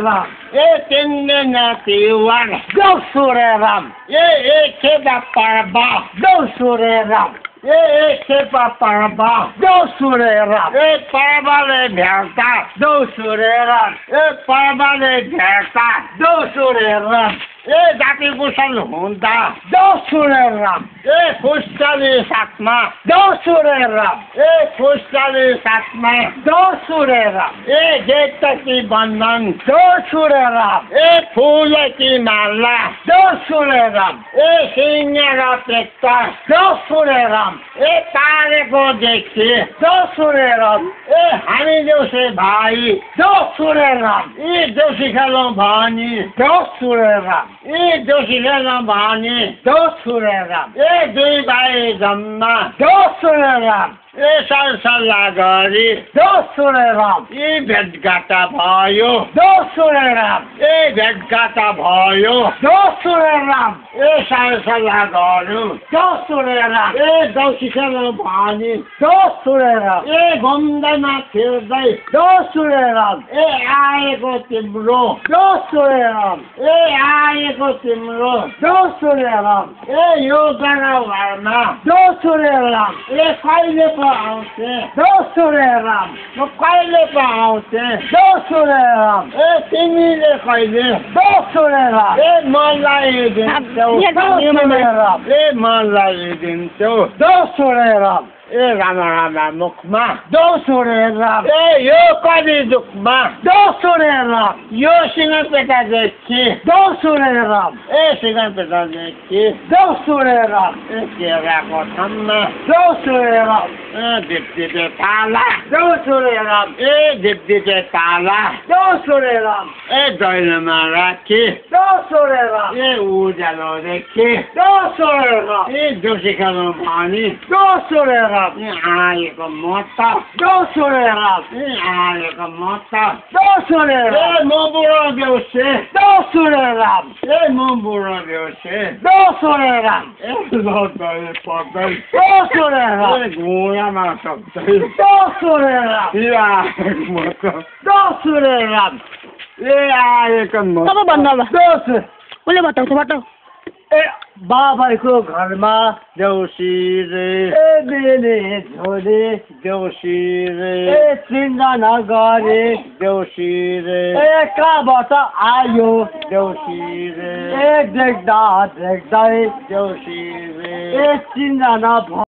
Ram. Tinninatiwan. Go Sure Ram. Kiba Paraba. Go Sure Ram. Kiba Paraba. Go Sure Ram. Parabale Bhakta. Go Sure Ram. Parabale Bhakta. Go Sure Ram. Jati Bhushan Hunda. Go Sure Ram. Khustali Satma. Go Sure Ram. Khustali Satma. Go Sure Ram. Jetaki Bandhan. Go Sure Ram. Phul ki Mala. Go Sure Ram. Sinyara Prekta. Go Sure Ram. Tare ko dekhi. Go Sure Ram. Hani jose bhai. Go Sure Ram. Joshi khalon bhani. Go Sure Ram. Joshi khalon bhani. Go Sure Ram. Dui bhai jamma. Go Sure Ram. सल्लाह गरी Go Sure Ram. भेटघाटा भयो Go Sure Ram. भेटघाटा भयो Go Sure Ram. सल्लाह गर्नु Go Sure Ram. दौसी खेल्नु भनी Go Sure Ram. घुम्दैमा फिर्दै Go Sure Ram. आएको तिम्रो Go Sure Ram. आएको तिम्रो Go Sure Ram. यो घरमा Go Sure Ram. कहिले पो आउँथे Go Sure Ram. म कहिले पो आउँथे Go Sure Ram. तिमीले कहिले Go Sure Ram. मलाई दिन्छौ Go Sure Ram. मलाई दिन्छौ Go Sure Ram. रामा मुखमा Go Sure Ram. यो कति दुखमा Go Sure Ram. यो सिंहपेटा देखि Go Sure Ram. सिंहपेटा देखि Go Sure Ram. केराको थम्मा Go Sure Ram. दिप्दिपे ताला Go Sure Ram. दिप्दिपे ताला Go Sure Ram. दैलोमा राखी Go Sure Ram. उज्यालो देखि Go Sure Ram. जोसी खेल्नु भनी Go Sure Ram. आएको म त Go Sure Ram. आएको म त Go Sure Ram. म बुढो देउसे Go Sure Ram. म बुढो देउसे Go Sure Ram. लड्दै पर्दै Go Sure Ram. घुँडामा सक्दै Go Sure Ram. आएको म त Go Sure Ram. आएको म तपाईँ भन्नु अब Go Sure. उसले बताउँछ बताऊ बाबाको घरमा देउसी रे बेले झोले देउसी रे चिन्जना गरे देउसी रे कहाँबाट आयो देउसी रे देख्दा देख्दै देउसी रे चिन्जना